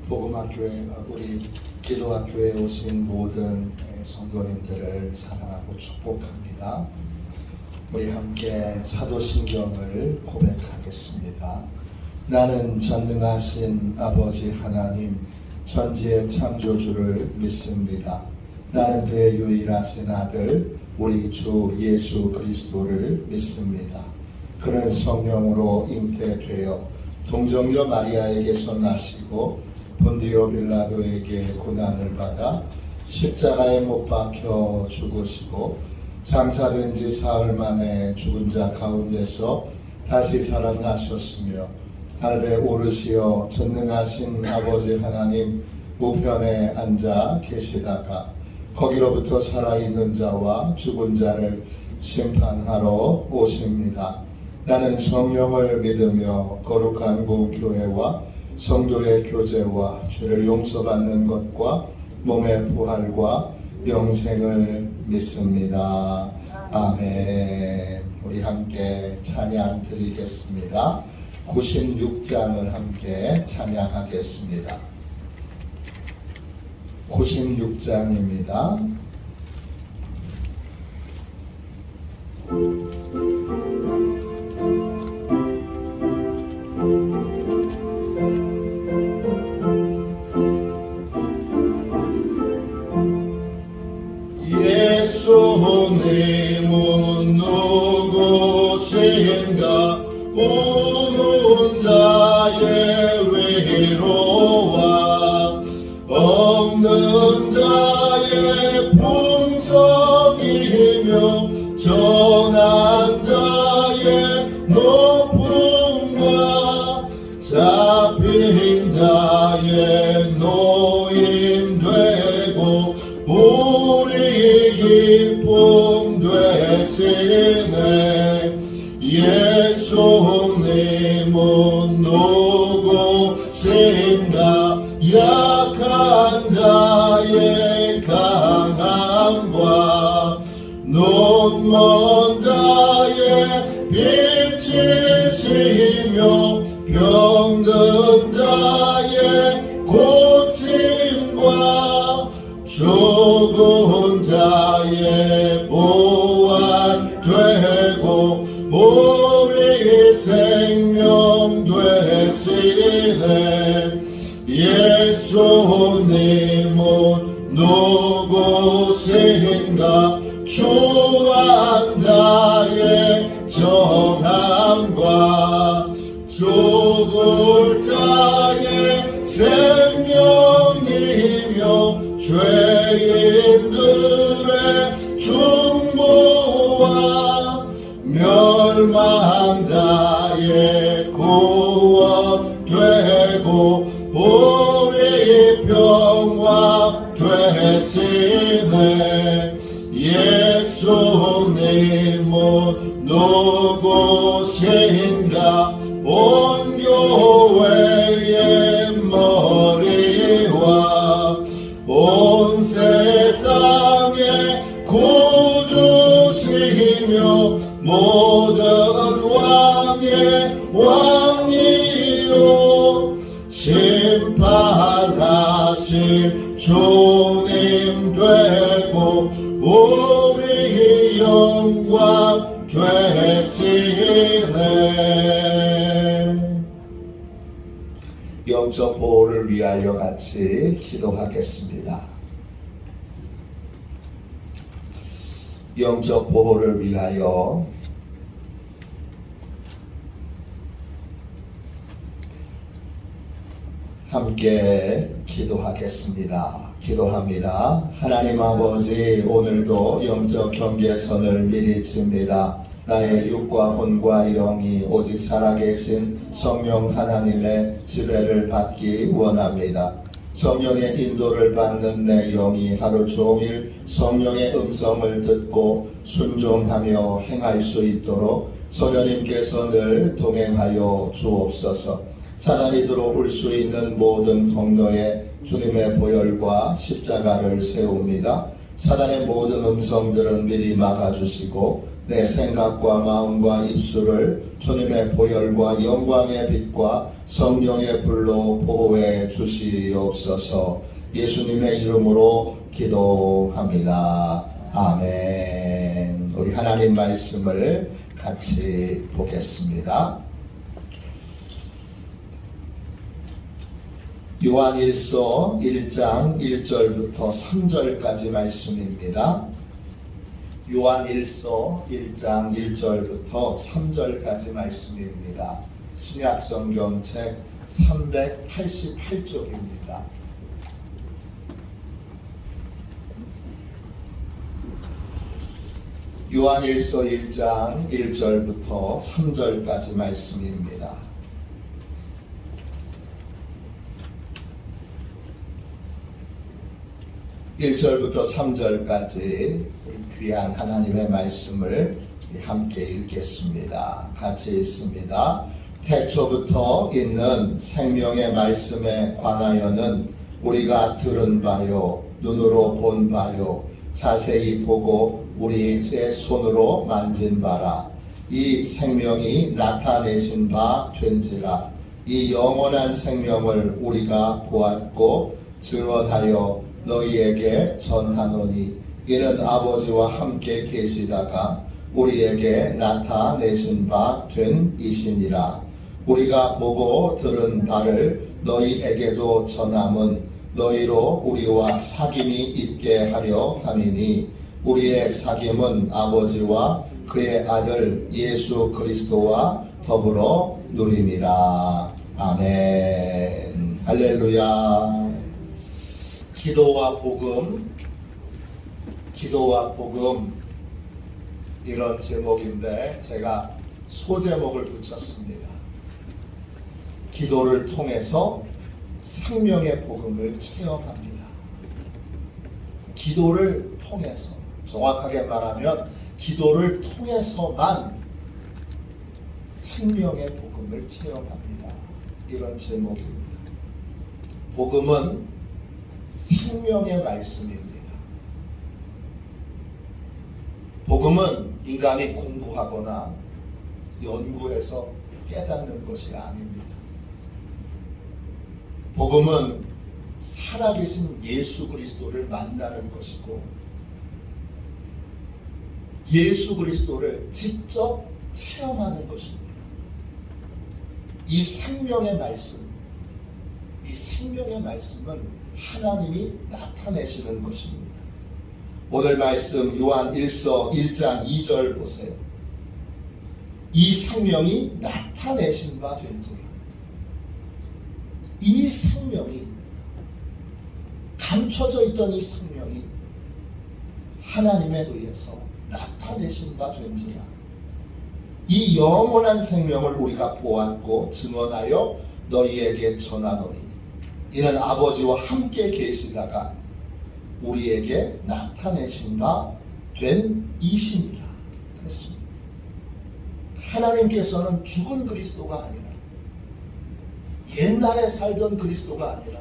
복음학교에 우리 기도학교에 오신 모든 성도님들을 사랑하고 축복합니다. 우리 함께 사도신경을 고백하겠습니다. 나는 전능하신 아버지 하나님 천지의 창조주를 믿습니다. 나는 그의 유일하신 아들 우리 주 예수 그리스도를 믿습니다. 그는 성령으로 잉태되어 동정녀 마리아에게서 나시고 본디오 빌라도에게 고난을 받아 십자가에 못 박혀 죽으시고 장사된 지 사흘 만에 죽은 자 가운데서 다시 살아나셨으며 하늘에 오르시어 전능하신 아버지 하나님 우편에 앉아 계시다가 거기로부터 살아있는 자와 죽은 자를 심판하러 오십니다. 나는 성령을 믿으며 거룩한 공교회와 성도의 교제와 죄를 용서받는 것과 몸의 부활과 영생을 믿습니다. 아멘. 우리 함께 찬양 드리겠습니다. 96장을 함께 찬양하겠습니다. 96장입니다. 예수님은 누구신가 우는 자의 위로와 없는 자의 풍성이며 전한 자의 높음과 잡힌 자의 노임 되고 우리 기쁨 되시네. 예수님은 누구신가 약한 자의 강함과 눈먼 자의 빛이시며 병든 자의 고침과 죽은 자의 부활 되고 우리 생명 되시네. 예수님은 누구신가 추한 자의 정함과 죽을 자의 생명이며 죄인들의 중보와 멸망자의 구원 되고 우리 평화 되시네. 예수님은 누구신가 온 교회의 머리와 온 세상의 구주시며 모든 왕의 왕이요 심판하실 주님 되고 우리 영광 되시네. 영적 보호를 위하여 같이 기도하겠습니다. 영적 보호를 위하여 함께 기도하겠습니다. 기도합니다. 하나님 아버지, 오늘도 영적 경계선을 미리 칩니다. 나의 육과 혼과 영이 오직 살아계신 성령 하나님의 지배를 받기 원합니다. 성령의 인도를 받는 내 영이 하루 종일 성령의 음성을 듣고 순종하며 행할 수 있도록 성령님께서 늘 동행하여 주옵소서. 사단이 들어올 수 있는 모든 통로에 주님의 보혈과 십자가를 세웁니다. 사단의 모든 음성들은 미리 막아주시고 내 생각과 마음과 입술을 주님의 보혈과 영광의 빛과 성령의 불로 보호해 주시옵소서. 예수님의 이름으로 기도합니다. 아멘. 우리 하나님 말씀을 같이 보겠습니다. 요한일서 1장 1절부터 3절까지 말씀입니다. 요한일서 1장 1절부터 3절까지 말씀입니다. 신약성경책 388쪽입니다. 요한일서 1장 1절부터 3절까지 말씀입니다. (1절부터) (3절까지) 우리 귀한 하나님의 말씀을 함께 읽겠습니다. 같이 읽습니다. 태초부터 있는 생명의 말씀에 관하여는 우리가 들은 바요 눈으로 본 바요 자세히 보고 우리의 손으로 만진 바라. 이 생명이 나타내신 바 된지라. 이 영원한 생명을 우리가 보았고 증언하여 너희에게 전하노니 이는 아버지와 함께 계시다가 우리에게 나타내신 바 된 이시니라. 우리가 보고 들은 바를 너희에게도 전함은 너희로 우리와 사귐이 있게 하려 함이니 우리의 사귐은 아버지와 그의 아들 예수 그리스도와 더불어 누리니라. 아멘. 할렐루야. 기도와 복음, 기도와 복음, 이런 제목인데 제가 소제목을 붙였습니다. 기도를 통해서 생명의 복음을 체험합니다. 기도를 통해서, 정확하게 말하면 기도를 통해서만 생명의 복음을 체험합니다. 이런 제목입니다. 복음은 생명의 말씀입니다. 복음은 인간이 공부하거나 연구해서 깨닫는 것이 아닙니다. 복음은 살아계신 예수 그리스도를 만나는 것이고 예수 그리스도를 직접 체험하는 것입니다. 이 생명의 말씀, 이 생명의 말씀은 하나님이 나타내시는 것입니다. 오늘 말씀 요한 1서 1장 2절 보세요. 이 생명이 나타내신 바 된지라. 이 생명이, 감춰져 있던 이 생명이 하나님에 의해서 나타내신 바 된지라. 이 영원한 생명을 우리가 보았고 증언하여 너희에게 전하노니 이는 아버지와 함께 계시다가 우리에게 나타내신 바 된 이시니라. 그렇습니다. 하나님께서는 죽은 그리스도가 아니라 옛날에 살던 그리스도가 아니라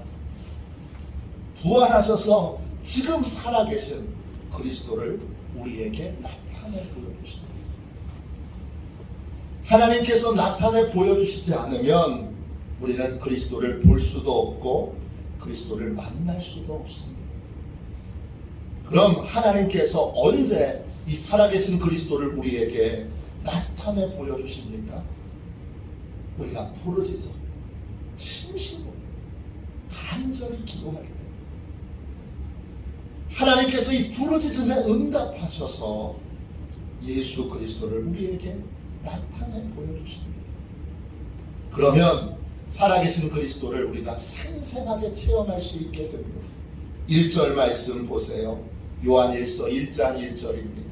부활하셔서 지금 살아계신 그리스도를 우리에게 나타내 보여주십니다. 하나님께서 나타내 보여주시지 않으면 우리는 그리스도를 볼 수도 없고 그리스도를 만날 수도 없습니다. 그럼 하나님께서 언제 이 살아계신 그리스도를 우리에게 나타내 보여주십니까? 우리가 부르짖어 신실로 간절히 기도할 때 하나님께서 이 부르짖음에 응답하셔서 예수 그리스도를 우리에게 나타내 보여주십니다. 그러면 살아계신 그리스도를 우리가 생생하게 체험할 수 있게 됩니다. 1절 말씀 보세요. 요한일서 1장 1절입니다.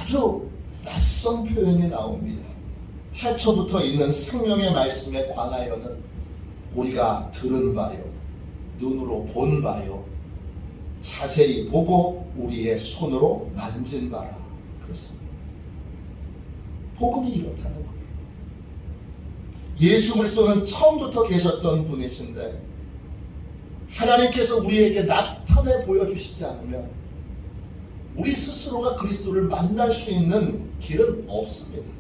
아주 낯선 표현이 나옵니다. 태초부터 있는 생명의 말씀에 관하여는 우리가 들은 바요 눈으로 본 바요 자세히 보고 우리의 손으로 만진 바라. 그렇습니다. 복음이 이렇다는 거예요. 예수 그리스도는 처음부터 계셨던 분이신데 하나님께서 우리에게 나타내 보여주시지 않으면 우리 스스로가 그리스도를 만날 수 있는 길은 없습니다.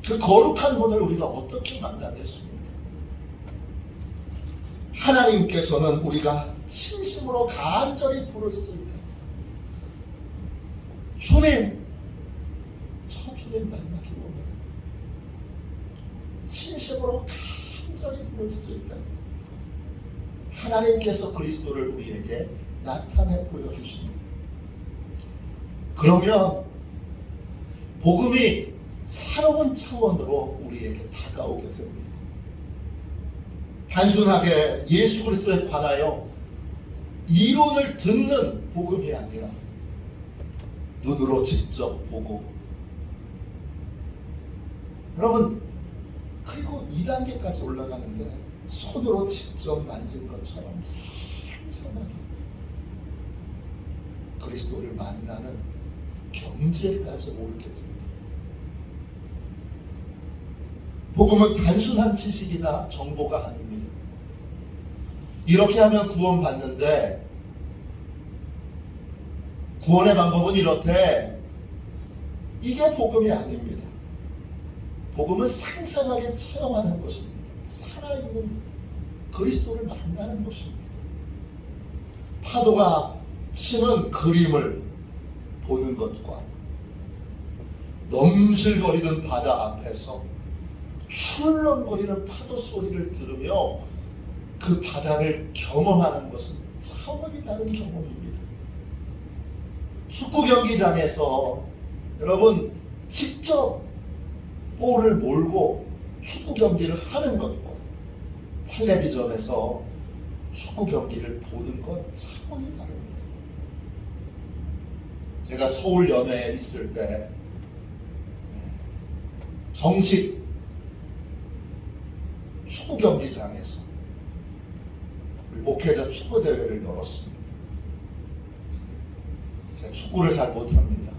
그 거룩한 분을 우리가 어떻게 만나겠습니까? 하나님께서는 우리가 진심으로 간절히 부르짖을 때 주님, 저 주님 만나기 원해요. 진심으로 간절히 부르짖을 때 하나님께서 그리스도를 우리에게 나타내 보여주십니다. 그러면 복음이 새로운 차원으로 우리에게 다가오게 됩니다. 단순하게 예수 그리스도에 관하여 이론을 듣는 복음이 아니라 눈으로 직접 보고, 여러분, 그리고 2단계까지 올라가는데 손으로 직접 만진 것처럼 생생하게 그리스도를 만나는 경지에까지 오르게 됩니다. 복음은 단순한 지식이나 정보가 아닙니다. 이렇게 하면 구원받는데, 구원의 방법은 이렇대. 이게 복음이 아닙니다. 복음은 생생하게 체험하는 것입니다. 살아있는 그리스도를 만나는 것입니다. 파도가 치는 그림을 보는 것과 넘실거리는 바다 앞에서 출렁거리는 파도 소리를 들으며 그 바다를 경험하는 것은 차원이 다른 경험입니다. 축구 경기장에서 여러분 직접 볼을 몰고 축구 경기를 하는 것과 텔레비전에서 축구 경기를 보는 건 차원이 다릅니다. 제가 서울 연회에 있을 때 정식 축구 경기장에서 목회자 축구 대회를 열었습니다. 제가 축구를 잘 못합니다.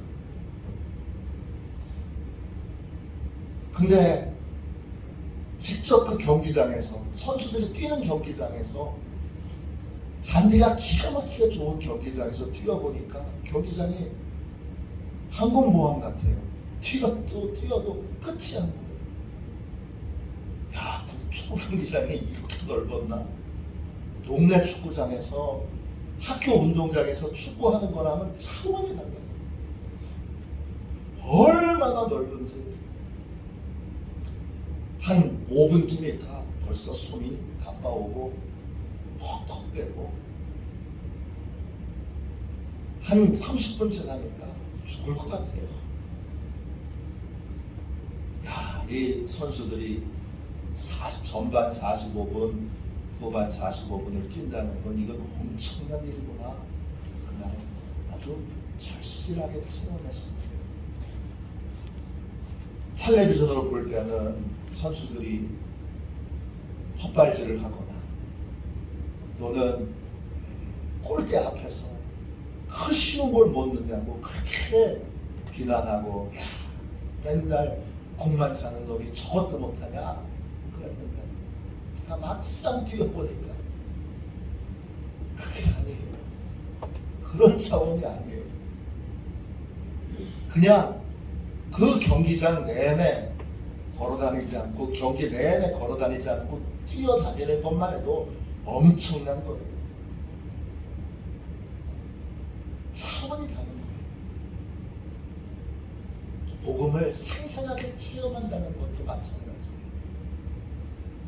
근데 직접 그 경기장에서, 선수들이 뛰는 경기장에서, 잔디가 기가 막히게 좋은 경기장에서 뛰어보니까 경기장이 항공모함 같아요. 뛰어도 끝이 안 보여요. 야, 축구 경기장이 이렇게 넓었나? 동네 축구장에서, 학교 운동장에서 축구하는 거라면 차원이 달라요. 얼마나 넓은지. 한 5분 뛰니까 벌써 숨이 가빠오고 헉헉대고, 한 30분 지나니까 죽을 것 같아요. 야, 이 선수들이 전반 45분, 후반 45분을 뛴다는 건 이건 엄청난 일이구나. 그날 아주 절실하게 체험했습니다. 텔레비전으로 볼 때는 선수들이 헛발질을 하거나 또는 골대 앞에서 그 쉬운 걸 못 넣냐고 그렇게 비난하고, 야, 맨날 공만 차는 놈이 저것도 못하냐 그랬는데, 자, 막상 뛰어보니까 그게 아니에요. 그런 차원이 아니에요. 그냥 그 경기장 내내 걸어다니지 않고, 경기 내내 걸어다니지 않고 뛰어다니는 것만 해도 엄청난 거예요. 차원이 다른 거예요. 복음을 생생하게 체험한다는 것도 마찬가지예요.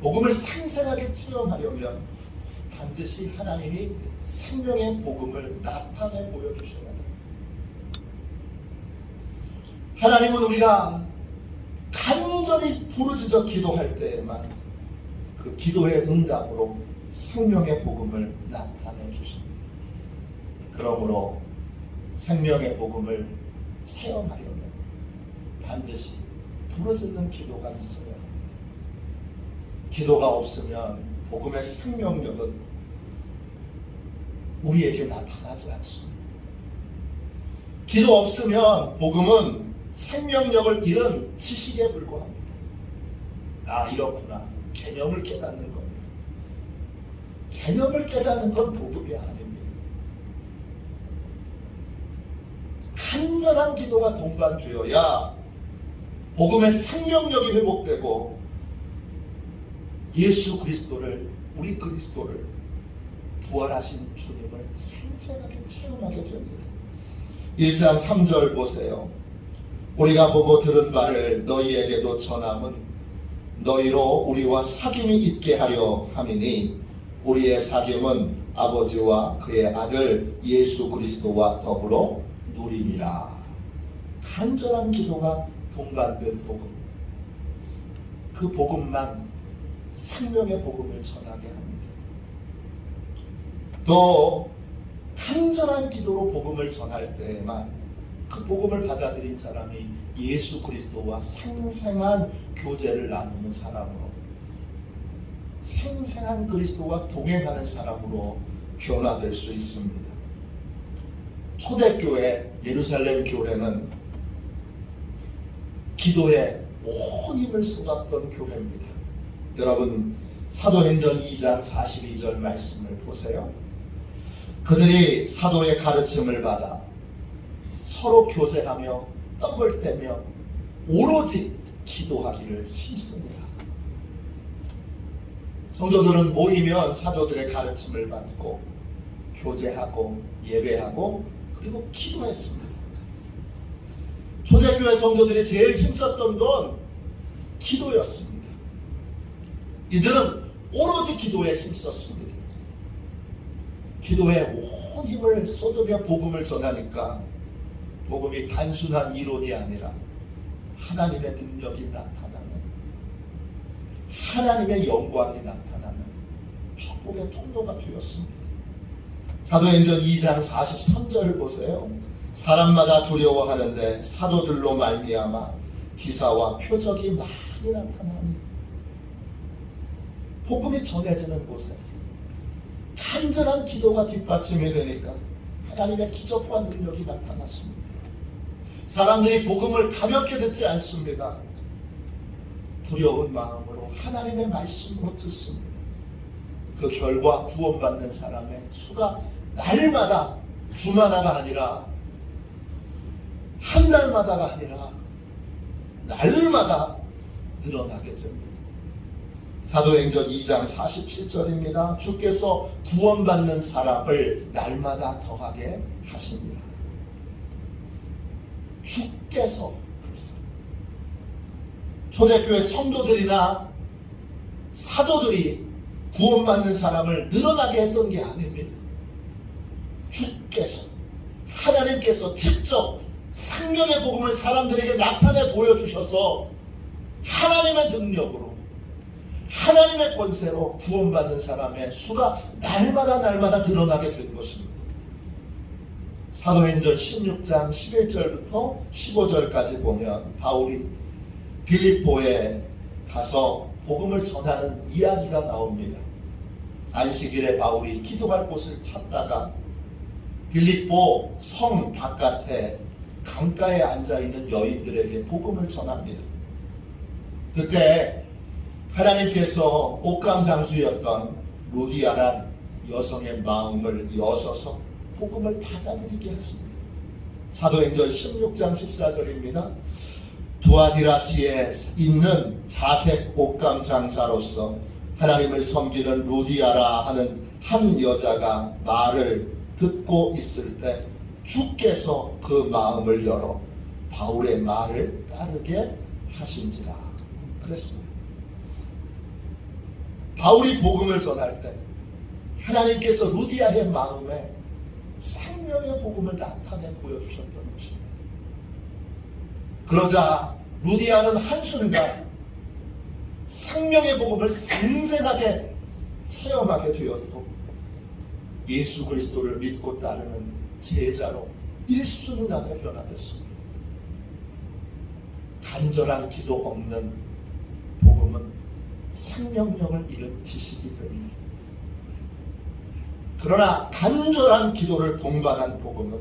복음을 생생하게 체험하려면 반드시 하나님이 생명의 복음을 나타내 보여주셔야 돼요. 하나님은 우리가 간절히 부르짖어 기도할 때에만 그 기도의 응답으로 생명의 복음을 나타내 주십니다. 그러므로 생명의 복음을 체험하려면 반드시 부르짖는 기도가 있어야 합니다. 기도가 없으면 복음의 생명력은 우리에게 나타나지 않습니다. 기도 없으면 복음은 생명력을 잃은 지식에 불과합니다. 아, 이렇구나. 개념을 깨닫는 겁니다. 개념을 깨닫는 건 복음이 아닙니다. 간절한 기도가 동반되어야 복음의 생명력이 회복되고 예수 그리스도를, 우리 그리스도를, 부활하신 주님을 생생하게 체험하게 됩니다. 1장 3절 보세요. 우리가 보고 들은 바를 너희에게도 전함은 너희로 우리와 사귐이 있게 하려 함이니 우리의 사귐은 아버지와 그의 아들 예수 그리스도와 더불어 누림이라. 간절한 기도가 동반된 복음, 그 복음만 생명의 복음을 전하게 합니다. 또 간절한 기도로 복음을 전할 때에만 그 복음을 받아들인 사람이 예수 그리스도와 생생한 교제를 나누는 사람으로, 생생한 그리스도와 동행하는 사람으로 변화될 수 있습니다. 초대교회, 예루살렘 교회는 기도에 온 힘을 쏟았던 교회입니다. 여러분, 사도행전 2장 42절 말씀을 보세요. 그들이 사도의 가르침을 받아 서로 교제하며 떡을 떼며 오로지 기도하기를 힘씁니다. 성도들은 모이면 사도들의 가르침을 받고 교제하고 예배하고 그리고 기도했습니다. 초대교회 성도들이 제일 힘썼던 건 기도였습니다. 이들은 오로지 기도에 힘썼습니다. 기도에 온 힘을 쏟으며 복음을 전하니까 복음이 단순한 이론이 아니라 하나님의 능력이 나타나는, 하나님의 영광이 나타나는 축복의 통로가 되었습니다. 사도행전 2장 43절을 보세요. 사람마다 두려워하는데 사도들로 말미암아 기사와 표적이 많이 나타나니. 복음이 전해지는 곳에 간절한 기도가 뒷받침이 되니까 하나님의 기적과 능력이 나타났습니다. 사람들이 복음을 가볍게 듣지 않습니다. 두려운 마음으로 하나님의 말씀으로 듣습니다. 그 결과 구원받는 사람의 수가 날마다, 주마다가 아니라 한 달마다가 아니라 날마다 늘어나게 됩니다. 사도행전 2장 47절입니다. 주께서 구원받는 사람을 날마다 더하게 하십니다. 주께서 그랬어요. 초대교회 성도들이나 사도들이 구원받는 사람을 늘어나게 했던 게 아닙니다. 주께서, 하나님께서 직접 생명의 복음을 사람들에게 나타내 보여주셔서 하나님의 능력으로, 하나님의 권세로 구원받는 사람의 수가 날마다 늘어나게 된 것입니다. 사도행전 16장 11절부터 15절까지 보면 바울이 빌립보에 가서 복음을 전하는 이야기가 나옵니다. 안식일에 바울이 기도할 곳을 찾다가 빌립보 성 바깥에 강가에 앉아있는 여인들에게 복음을 전합니다. 그때 하나님께서 옥감장수였던 루디아란 여성의 마음을 여셔서 복음을 받아들이게 하십니다. 사도행전 16장 14절입니다. 두아디라시에 있는 자색 옥감 장사로서 하나님을 섬기는 루디아라 하는 한 여자가 말을 듣고 있을 때 주께서 그 마음을 열어 바울의 말을 따르게 하신지라 그랬습니다. 바울이 복음을 전할 때 하나님께서 루디아의 마음에 생명의 복음을 나타내 보여주셨던 것입니다. 그러자 루디아는 한순간 생명의 복음을 생생하게 체험하게 되었고 예수 그리스도를 믿고 따르는 제자로 일순간에 변화됐습니다. 간절한 기도 없는 복음은 생명력을 잃은 지식이 됩니다. 그러나 간절한 기도를 동반한 복음은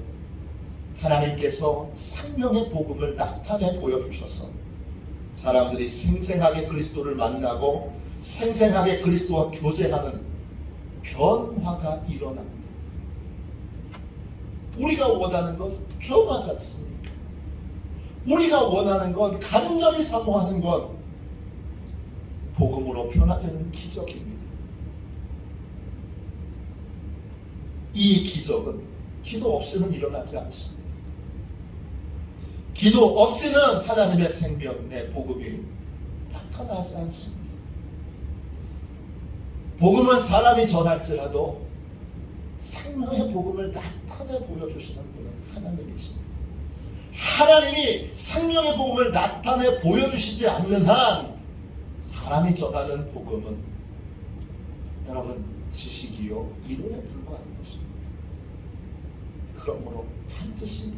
하나님께서 생명의 복음을 나타내 보여주셔서 사람들이 생생하게 그리스도를 만나고 생생하게 그리스도와 교제하는 변화가 일어납니다. 우리가 원하는 것 변하지 않습니다. 우리가 원하는 건, 간절히 사모하는 건 복음으로 변화되는 기적입니다. 이 기적은 기도 없이는 일어나지 않습니다. 기도 없이는 하나님의 생명, 내 복음이 나타나지 않습니다. 복음은 사람이 전할지라도 생명의 복음을 나타내 보여주시는 분은 하나님이십니다. 하나님이 생명의 복음을 나타내 보여주시지 않는 한 사람이 전하는 복음은 여러분 지식이요 이론에 불과한 것입니다. 그러므로 반드시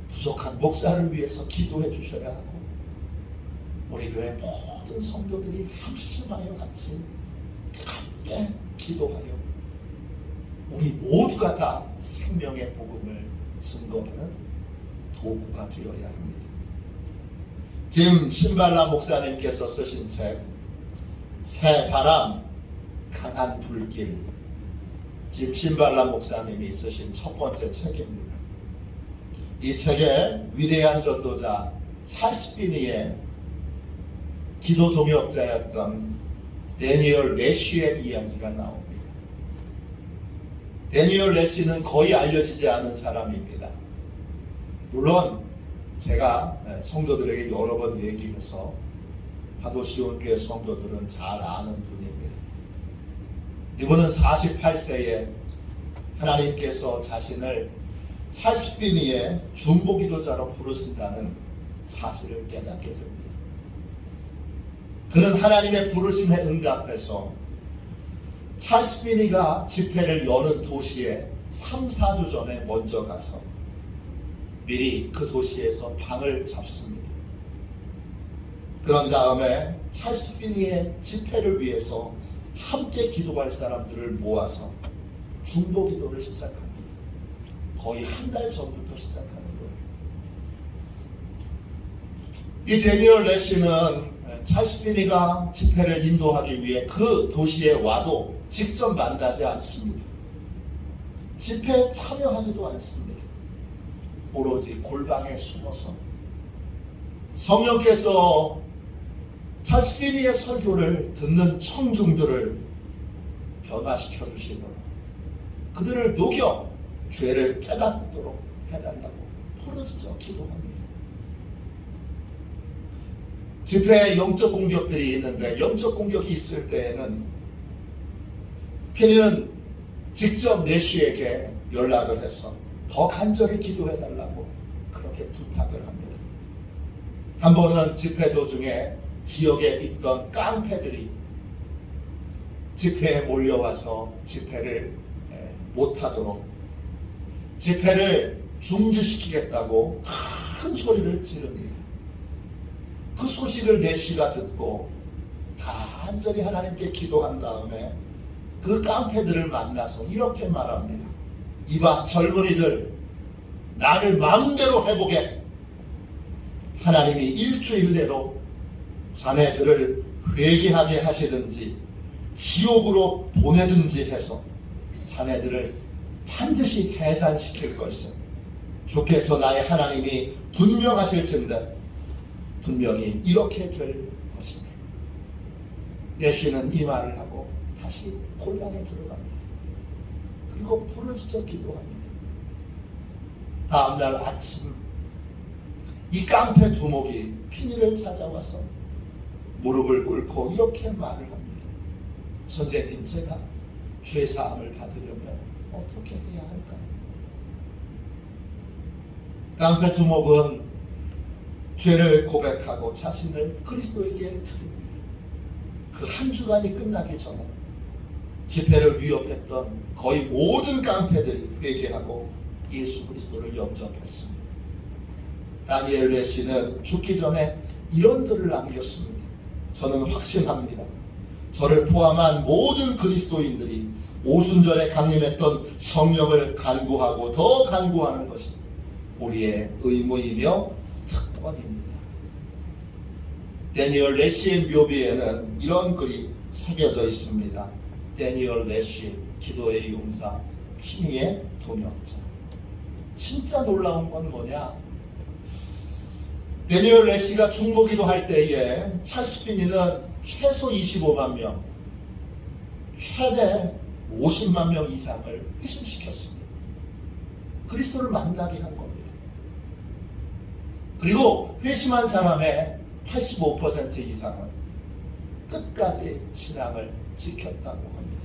부족한 목사를 위해서 기도해 주셔야 하고 우리 교회 모든 성도들이 합심하여 같이 함께 기도하여 우리 모두가 다 생명의 복음을 증거하는 도구가 되어야 합니다. 짐 신발라 목사님께서 쓰신 책 새바람 강한 불길, 짐 신발라 목사님이 쓰신 첫 번째 책입니다. 이 책에 위대한 전도자 찰스 피니의 기도 동역자였던 데니얼 레쉬의 이야기가 나옵니다. 데니얼 레쉬는 거의 알려지지 않은 사람입니다. 물론 제가 성도들에게 여러 번 얘기해서 하도시온교회 성도들은 잘 아는 분입니다. 이분은 48세에 하나님께서 자신을 찰스 피니의 중보기도자로 부르신다는 사실을 깨닫게 됩니다. 그는 하나님의 부르심에 응답해서 찰스 피니가 집회를 여는 도시에 3, 4주 전에 먼저 가서 미리 그 도시에서 방을 잡습니다. 그런 다음에 찰스 피니의 집회를 위해서 함께 기도할 사람들을 모아서 중보기도를 시작합니다. 거의 한 달 전부터 시작하는 거예요. 이 데니얼 레쉬는 찰스 피니가 집회를 인도하기 위해 그 도시에 와도 직접 만나지 않습니다. 집회에 참여하지도 않습니다. 오로지 골방에 숨어서 성령께서 찰스 피니의 설교를 듣는 청중들을 변화시켜 주시도록 그들을 녹여 죄를 깨닫도록 해달라고 부르짖어 기도합니다. 집회에 영적 공격들이 있는데 영적 공격이 있을 때에는 피니는 직접 내쉬에게 연락을 해서 더 간절히 기도해달라고 그렇게 부탁을 합니다. 한 번은 집회 도중에 지역에 있던 깡패들이 집회에 몰려와서 집회를 못하도록 집회를 중지시키겠다고 큰 소리를 지릅니다. 그 소식을 내쉬가 듣고 간절히 하나님께 기도한 다음에 그 깡패들을 만나서 이렇게 말합니다. 이봐 젊은이들, 나를 마음대로 해보게. 하나님이 일주일 내로 자네들을 회개하게 하시든지 지옥으로 보내든지 해서 자네들을 반드시 해산시킬 것을 주께서 나의 하나님이 분명하실진대 분명히 이렇게 될 것이네. 내쉬는 이 말을 하고 다시 골방에 들어갑니다. 그리고 부르짖어 기도합니다. 다음날 아침 이 깡패 두목이 피니를 찾아와서 무릎을 꿇고 이렇게 말을 합니다. 선생님, 제가 죄사함을 받으려면 어떻게 해야 할까요? 깡패 두목은 죄를 고백하고 자신을 그리스도에게 드립니다. 그 한 주간이 끝나기 전에 집회를 위협했던 거의 모든 깡패들이 회개하고 예수 그리스도를 영접했습니다. 다니엘 레시는 죽기 전에 이런 글을 남겼습니다. 저는 확신합니다. 저를 포함한 모든 그리스도인들이 오순절에 강림했던 성령을 간구하고 더 간구하는 것이 우리의 의무이며 특권입니다. 데니얼 레시의 묘비에는 이런 글이 새겨져 있습니다. 데니얼 레시, 기도의 용사, 피니의 동역자. 진짜 놀라운 건 뭐냐? 데니얼 레시가 중보기도 할 때에 찰스 피니는 최소 25만 명, 최대 50만 명 이상을 회심시켰습니다. 그리스도를 만나게 한 겁니다. 그리고 회심한 사람의 85% 이상은 끝까지 신앙을 지켰다고 합니다.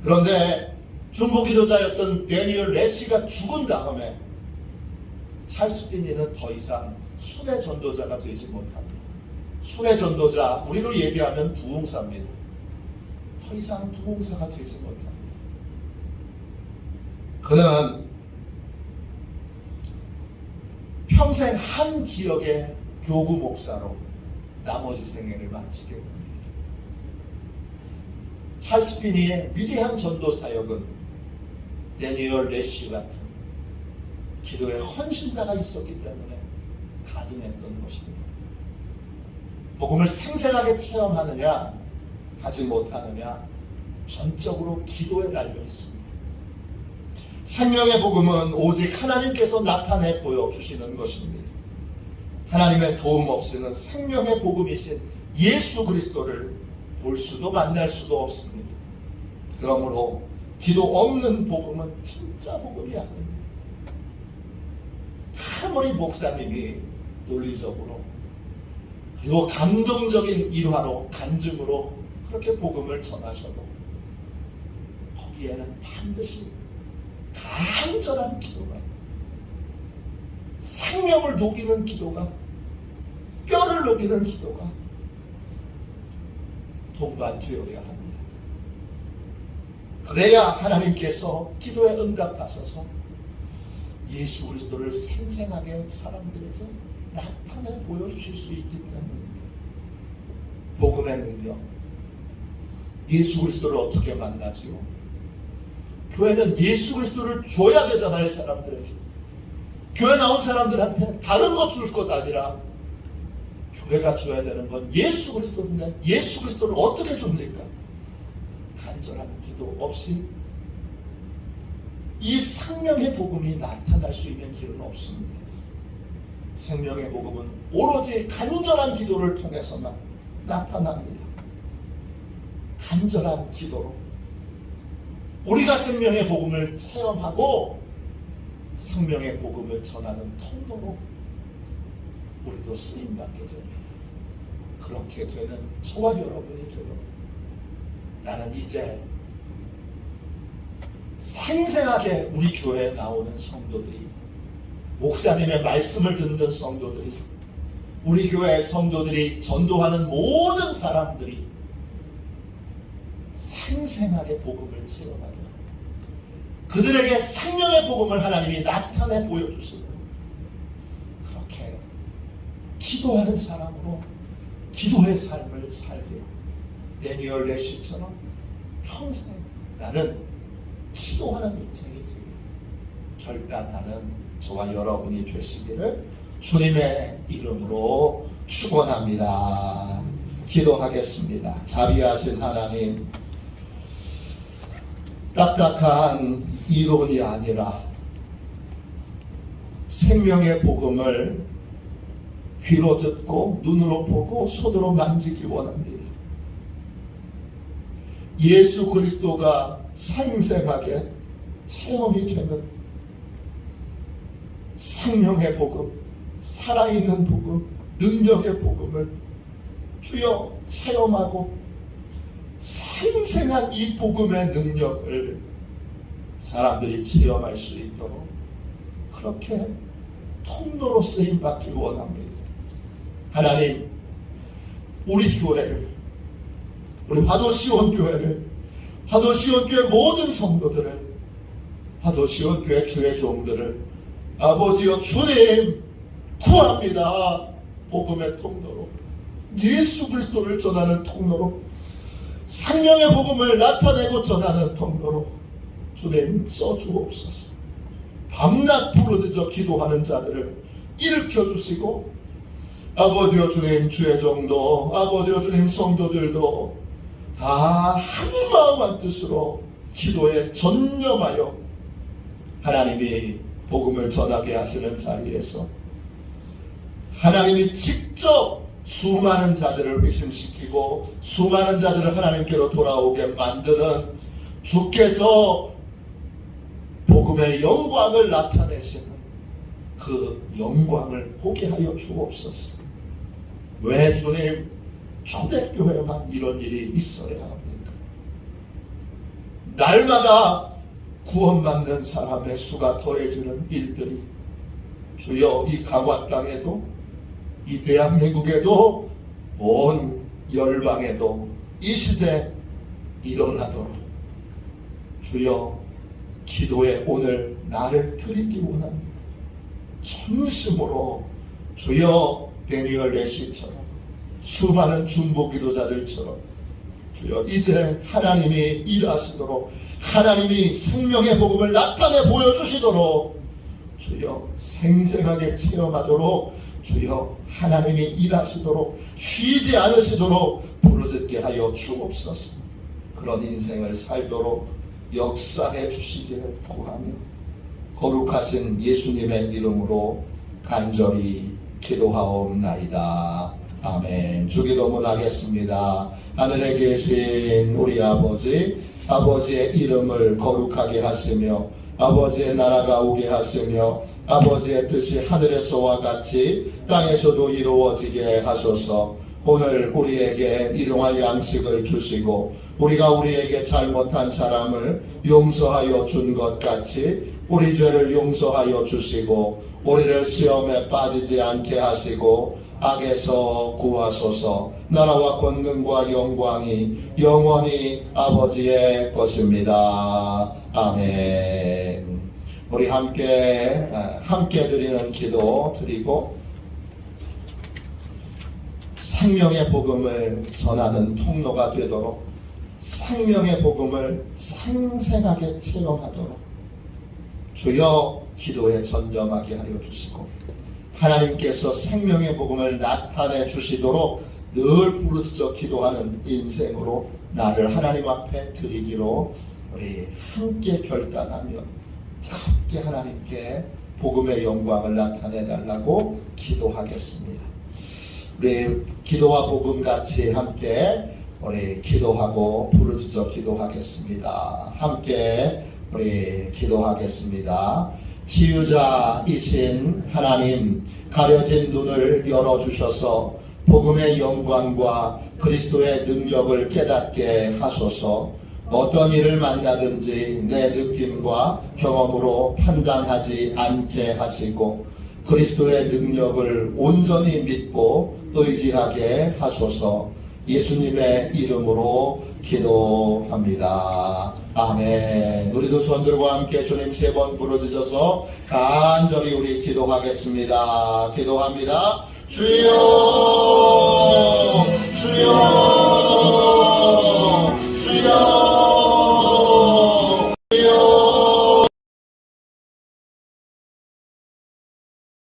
그런데 중보기도자였던 데니얼 레시가 죽은 다음에 찰스 피니는 더 이상 순회 전도자가 되지 못합니다. 순회 전도자, 우리로 얘기하면 부흥사입니다. 더 이상 부흥사가 되지 못합니다. 그는 평생 한 지역의 교구 목사로 나머지 생애를 마치게 됩니다. 찰스 피니의 위대한 전도 사역은 데니얼 레시 같은 기도의 헌신자가 있었기 때문에 가능했던 것입니다. 복음을 생생하게 체험하느냐 하지 못하느냐 전적으로 기도에 달려 있습니다. 생명의 복음은 오직 하나님께서 나타내 보여주시는 것입니다. 하나님의 도움 없이는 생명의 복음이신 예수 그리스도를 볼 수도 만날 수도 없습니다. 그러므로 기도 없는 복음은 진짜 복음이 아닙니다. 아무리 목사님이 논리적으로 그리고 감동적인 일화로 간증으로 그렇게 복음을 전하셔도 거기에는 반드시 간절한 기도가, 생명을 녹이는 기도가, 뼈를 녹이는 기도가 동반되어야 합니다. 그래야 하나님께서 기도에 응답하셔서 예수 그리스도를 생생하게 사람들에게 나타내 보여주실 수 있기 때문입니다. 복음의 능력, 예수 그리스도를 어떻게 만나지요? 교회는 예수 그리스도를 줘야 되잖아요. 사람들에게. 교회 나온 사람들한테 다른 거 줄 것 아니라 교회가 줘야 되는 건 예수 그리스도인데 예수 그리스도를 어떻게 줍니까? 간절한 기도 없이 이 생명의 복음이 나타날 수 있는 길은 없습니다. 생명의 복음은 오로지 간절한 기도를 통해서만 나타납니다. 간절한 기도로 우리가 생명의 복음을 체험하고 생명의 복음을 전하는 통로로 우리도 쓰임받게 됩니다. 그렇게 되는 저와 여러분이 되고 나는 이제 생생하게 우리 교회에 나오는 성도들이, 목사님의 말씀을 듣는 성도들이, 우리 교회 성도들이 전도하는 모든 사람들이 생생하게 복음을 체험하며 그들에게 생명의 복음을 하나님이 나타내 보여주시고 그렇게 기도하는 사람으로 기도의 삶을 살기로 데니얼 레시처럼 평생 나는 기도하는 인생이 되기를 결단하는 저와 여러분이 되시기를 주님의 이름으로 축원합니다. 기도하겠습니다. 자비하신 하나님, 딱딱한 이론이 아니라 생명의 복음을 귀로 듣고 눈으로 보고 손으로 만지기 원합니다. 예수 그리스도가 생생하게 체험이 되는 생명의 복음, 살아있는 복음, 능력의 복음을 주여 체험하고 생생한 이 복음의 능력을 사람들이 체험할 수 있도록 그렇게 통로로 쓰임받기 원합니다. 하나님, 우리 교회를, 우리 화도시온 교회를, 화도시온 교회 모든 성도들을, 화도시온 교회 주의 종들을 아버지여 주님 구합니다. 복음의 통로로, 예수 그리스도를 전하는 통로로, 생명의 복음을 나타내고 전하는 통로로 주님 써주옵소서. 밤낮 부르짖어 기도하는 자들을 일으켜 주시고 아버지여 주님 주의 종도, 아버지여 주님 성도들도 한 마음 한 뜻으로 기도에 전념하여 하나님이 복음을 전하게 하시는 자리에서 하나님이 직접 수많은 자들을 회심시키고 수많은 자들을 하나님께로 돌아오게 만드는 주께서 복음의 영광을 나타내시는 그 영광을 보게 하여 주옵소서. 왜 주님 초대교회만 이런 일이 있어야 합니까? 날마다 구원받는 사람의 수가 더해지는 일들이 주여 이 강화 땅에도 이 대한민국에도 온 열방에도 이 시대 일어나도록 주여 기도에 오늘 나를 드리기 원합니다. 전심으로 주여 데니얼 레시처럼 수많은 중보 기도자들처럼 주여 이제 하나님이 일하시도록 하나님이 생명의 복음을 나타내 보여주시도록 주여 생생하게 체험하도록 주여 하나님이 일하시도록 쉬지 않으시도록 부르짖게 하여 주옵소서. 그런 인생을 살도록 역사해 주시기를 구하며 거룩하신 예수님의 이름으로 간절히 기도하옵나이다. 아멘. 주기도문 하겠습니다. 하늘에 계신 우리 아버지, 아버지의 이름을 거룩하게 하시며 아버지의 나라가 오게 하시며 아버지의 뜻이 하늘에서와 같이 땅에서도 이루어지게 하소서. 오늘 우리에게 일용할 양식을 주시고 우리가 우리에게 잘못한 사람을 용서하여 준 것 같이 우리 죄를 용서하여 주시고 우리를 시험에 빠지지 않게 하시고 악에서 구하소서. 나라와 권능과 영광이 영원히 아버지의 것입니다. 아멘. 우리 함께 드리는 기도 드리고 생명의 복음을 전하는 통로가 되도록 생명의 복음을 생생하게 체험하도록 주여 기도에 전념하게 하여 주시고 하나님께서 생명의 복음을 나타내 주시도록 늘 부르짖어 기도하는 인생으로 나를 하나님 앞에 드리기로 우리 함께 결단하며 함께 하나님께 복음의 영광을 나타내 달라고 기도하겠습니다. 우리 기도와 복음 같이 함께 우리 기도하고 부르짖어 기도하겠습니다. 함께 우리 기도하겠습니다. 치유자이신 하나님, 가려진 눈을 열어주셔서 복음의 영광과 그리스도의 능력을 깨닫게 하소서. 어떤 일을 만나든지 내 느낌과 경험으로 판단하지 않게 하시고 그리스도의 능력을 온전히 믿고 의지하게 하소서. 예수님의 이름으로 기도합니다. 아멘. 우리도 손들과 함께 주님 3번 부르짖어서 간절히 우리 기도하겠습니다. 기도합니다. 주여, 주여.